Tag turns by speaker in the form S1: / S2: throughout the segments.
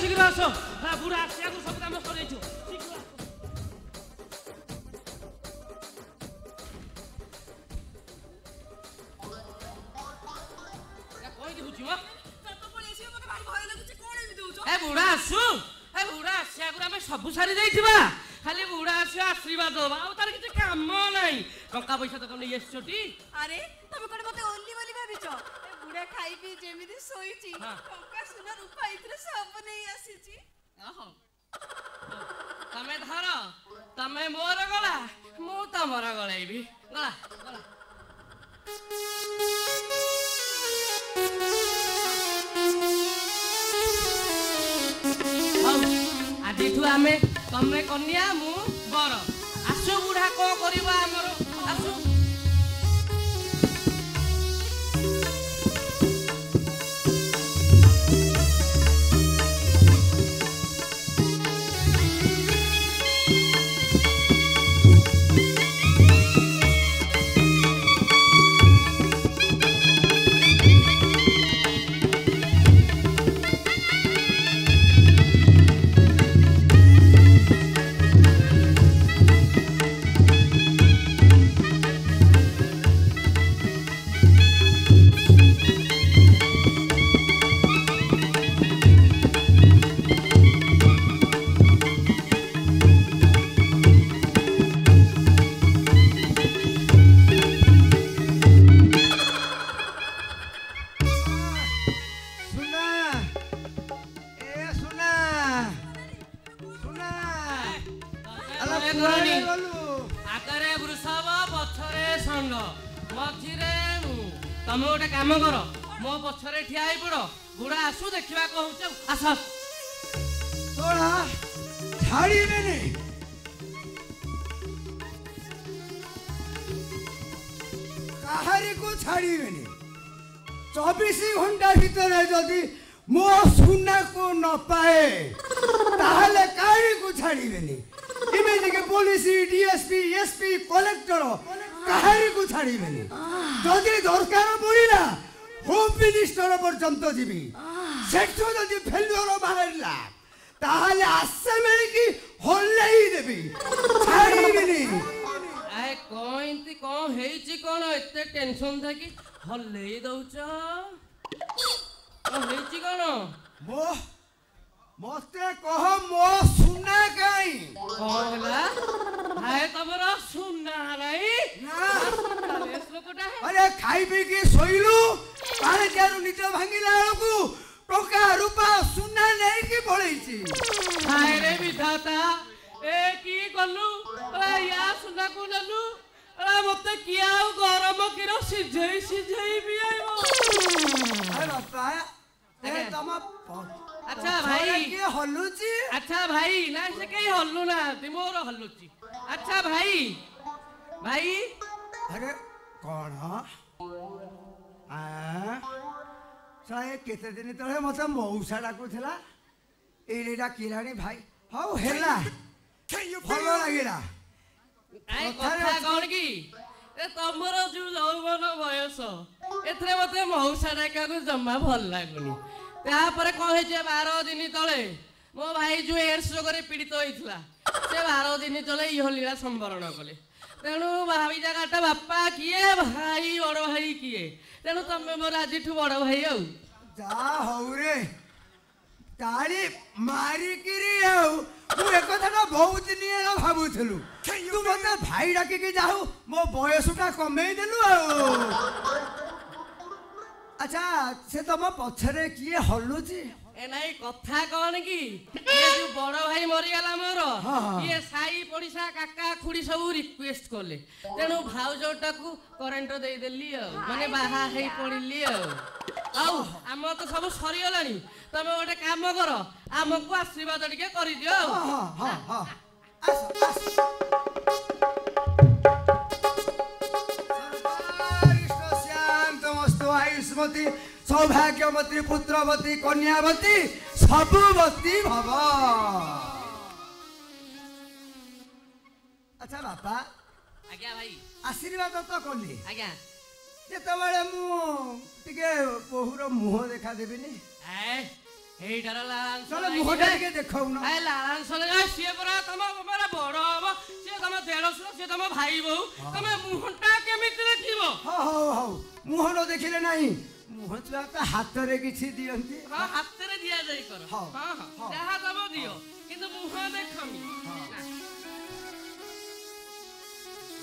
S1: शीघ्र आस बुढ़ा आसिया को सब काम कर बुढ़ा आसु बुढ़ा आसिया को आम सब सारी जाइबा खाली बुढ़ा आसिया आशीर्वाद दबा आ तार किसी काम नहीं टंका पैसा तो नहीं आसछटी अरे
S2: तमे कोन मते ओल्ली बोली भाबिचो ए बुढ़ा खाई पी जेमिति सोईची टंका सुना रूपा इतरे सब नहीं आसीची
S1: आहो तमे धर तमे मोर गला मु तमर गलाइबी गला गला आजिठू आमे तमे कन्या मु बर आसु बुढ़ा को करबा हमर आसु तमे गोटे काम कर मो पछरे ठिया पड़ बुढ़ा आसु देखा कहूँ आस
S3: तोड़ा छाड़ी काहारी को छाड़ी 24 घंटा भीतर जदि मो सुना को न पाए ताहले काहारी को छाड़ी इमेजिके पुलिस डीएसपी एसपी कलेक्टर काहारी को छाड़ी जदि दरकार पड़ा होम मिनिस्टर पर्यंत जीवी सेठो जदि फेल्युअर बाहरला ताहले आसे मिलिकी हल्लेई देबी छाड़ीबिनी
S1: आए कोइंती कोन हेची कोन एते टेंशन थाकी हल्लेई दउछ कोन हेची कोन
S3: मो मते कह मो सुना काई
S1: कहला हाय तमरा सुना नहीं
S3: ना
S1: लेस लोकटा है
S3: अरे खाई पी के सोइलु पानी जारु निज भांगिला को टोका रूपा सुना नहीं की पळैची
S1: हाय रे विधाता ए की कलु अरे या सुना को ललु अरे मते किया गरम किरो सिझई भी आइबो
S3: अरे बापा ए तमा
S1: अच्छा भाई
S3: के हल्लुची
S1: अच्छा भाई ना से कई हल्लु ना तिमोर हल्लुची अच्छा भाई भाई
S3: अरे कौन साए केते दिन तले मते मौसा डाकुथला एडा किराणी भाई हाउ हेला भलो लागिला
S1: आई कथा कोन की ए तमरो जो यौवन बयस एथरे मते मौसा डाका को जम्मा भल लागुनी तापर कहे 12 दिन तले मो भाई जो एड्स रोग पीड़ित होता से 12 दिन तले इह लीला संवरण कले तेणु भाई जगह बापा किए भाई बड़ भाई किए तेणु तुम मोर आज बड़ भाई
S3: जा हौ रे ताली मारिकिरी मु एक कथा बहुत दिन भावुलु तू मत भाई डाकिकी जाऊ मो बयसटा कमे देलु अच्छा से तुम पछरे किए हल्लुची
S1: ए नहीं कथा कौन की ये जो बड़ भाई मरीगला मोर ये साई पड़िशा काका खुड़ी सब रिक्वेस्ट कले तेणु भाउजटा को करेन्ट दे देली माने बाहा हे पड़िली आम तो सब सरीगलानी तमे गोटे काम कर आमको आशीर्वाद टिके करि दियो
S3: आयुष्मती सौभाग्यवती पुत्रवती कन्यावती सबवती भव अच्छा बापा
S1: आज्ञा भाई
S3: आशीर्वाद तो कली
S1: आज्ञा
S3: जेतबेले मु टिके बहुर मुह देखा देबिनी
S1: এইটাର ଲାଳାଂଶ
S3: ଚଲ ମୁହଁଟା ଟିକେ ଦେଖାଉନ।
S1: ଏ ଲାଳାଂଶ ସିଏ ପରା ତମ ମାନେ ବଡ ହବ, ସିଏ ତମ ଦେଢଶୁର, ସିଏ ତମ ଭାଇ ବୋହୁ, ତମେ ମୁହଁଟା କେମିତି ଦେଖିବ?
S3: ହଉ ହଉ ମୁହଁ ନ ଦେଖିଲେ ନାହିଁ, ମୁହଁ ଛୁଆ ତ ହାତରେ କିଛି ଦିଅନ୍ତି।
S1: ହଁ ହାତରେ ଦିଆଯାଇ କର,
S3: ହଉ,
S1: ହଁ ହଁ ଯାହା ଦବ ଦିଅ, କିନ୍ତୁ ମୁହଁ ଦେଖମି।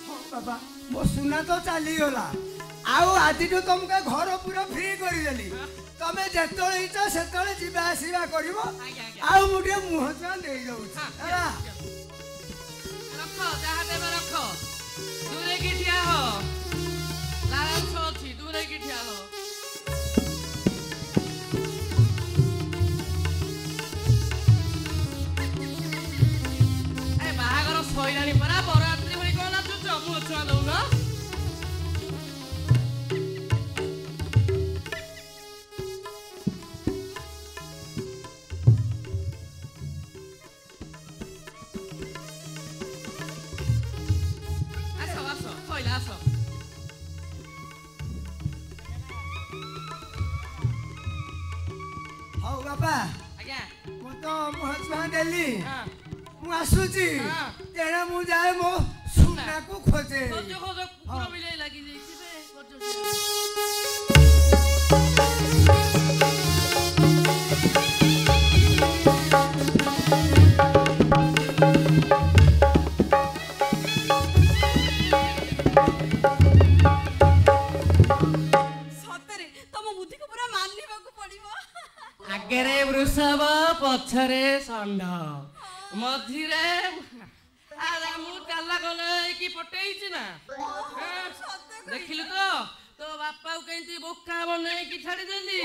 S3: ହଉ ବାବା ମୋ ସୁନା ତ ଚାଲିଗଲା, ଆଉ ଆଜିଠୁ ତମକୁ ଘର ପୁରା ଫ୍ରି କରିଦେଲି। ତମେ ଯେତେବେଳେ ଇଚ୍ଛା ସେତେବେଳେ ଯିବା ଆସିବା କରିବ। ଆଉ ମୁଁ ଟିକେ ମୁହଁ ଛୁଆ ଦେଇଦଉଛି ହେଲା।
S1: ରଖ ଯାହା ଦେବେ ରଖ, ଦୂରେଇକି ଠିଆ ହ, ଲାଳାଂଶ ଅଛି ଦୂରେଇକି ଠିଆ ହ। ଏ ବାହାଘର ସଇଲାଣି ପରା, ବରଯାତ୍ରୀ ଭଳି କଣ ନାଚୁଛ? ମୁହଁ ଛୁଆ ଦଉନ।
S3: ହଉ ବାପା
S1: ଆଜ୍ଞା
S3: ମୁଁ ତ ମୁହଁ ଛୁଆ ଦେଲି, ମୁଁ ଆସୁଛି। ତେଣେ ମୁଁ ଯାଏ ମୋ ସୁନାକୁ ଖୋଜେ।
S1: ଖୋଜ ଖୋଜ କୁକୁର ବିଲେଇ ଲାଗି ଯାଇଥିବେ।
S2: ସତରେ ତମ ବୁଦ୍ଧିକୁ ପୁରା ମାନିବାକୁ ପଡିବ।
S1: ଆଗରେ ବୃଷଭ, ପଛରେ ଷଣ୍ଢ, ମଝିରେ ମୁଁ ଚାଲା ଗଲେ ହେଇକି ପଟେଇଛି ନା। ଦେଖିଲୁ ତ ତୋ ବାପାକୁ କେମିତି ବୋକା ବନେଇକି ଛାଡିଦେଲି।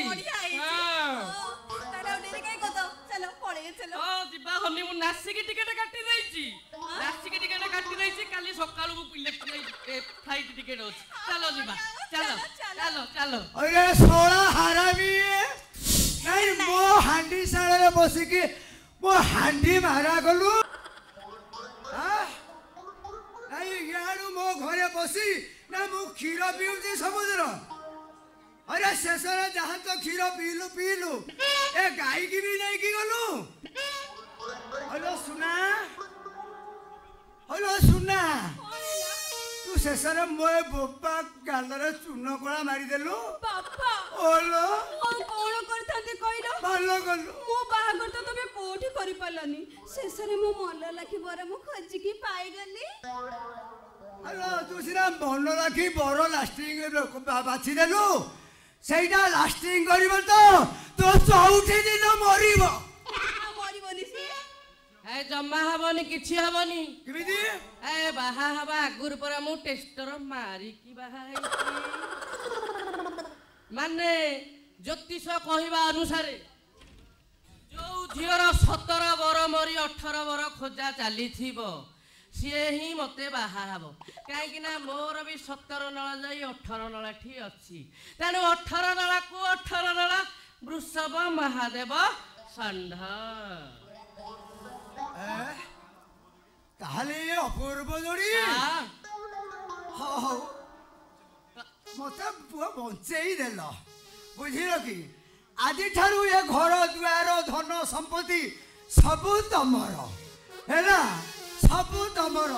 S1: ଯିବା ହନି, ମୁଁ ନାସିକି ଟିକେଟ କାଟି ଦେଇଛି, ନାସିକି ଟିକେଟ କାଟି ଦେଇଛି। କାଲି ସକାଳୁ ଫ୍ଲାଇଟ୍ ଟିକେଟ ଅଛି। ଚାଲ ଯିବା, ଚାଲ ଚାଲ ଚାଲ।
S3: ଅରେ ଶଳା ହାରାମି, ନାଇଁ ମୋ ହାଣ୍ଡି ଶାଳରେ ବସିକି ମୋ ହାଣ୍ଡି ମାରା ଗଲୁ। ନାଇଁ ଇଆଡୁ ମୋ ଘରେ ବସି ନା ମୁଁ କ୍ଷୀର ପିଉଛି ସବୁଦିନ। अरे शेषर जहाँ तो क्षीर पीलु पीलु ए गाई की भी नहीं की गलु। हेलो सुना तू शेषर मो बोपा गालरे चून कोला मारी देलु
S2: बापा
S3: ओलो
S2: कोन करथांते कइलो
S3: भालो गलु
S2: मो बाहागर तो तबे कोठी करि पालानी शेषरे मो मन लाखी बर मो खोजी की पाई गली।
S3: हेलो तू सिना मन लाखी बर लास्टिंग बाछि देलु सेटा लास्टिंग करिवो तो चौथी दिन मरिबो
S2: मरिबोनी सी
S1: ए जम्मा हबनी किछि हबनी
S3: किमिति
S1: ए बाहा हबा आगुर पर मु टेस्टर मारी की बाहा है माने ज्योतिष कहिबा अनुसार जो झियर 17 बर मरी 18 बर खोजा चली थिबो सीए ही मते बाहा हबो काहे ना मोर भी 17 नळा जाई 18 नळा ठी अछि तेनु 18 नळा को 18 नळा वृषभ महादेव षण्ढ
S3: ताहले अपूर्व जोड़ी मत पुआ बंचेई देल बुझिल कि आज ठारू ये घर द्वार धन संपत्ति सबू तमर है सबू तमर।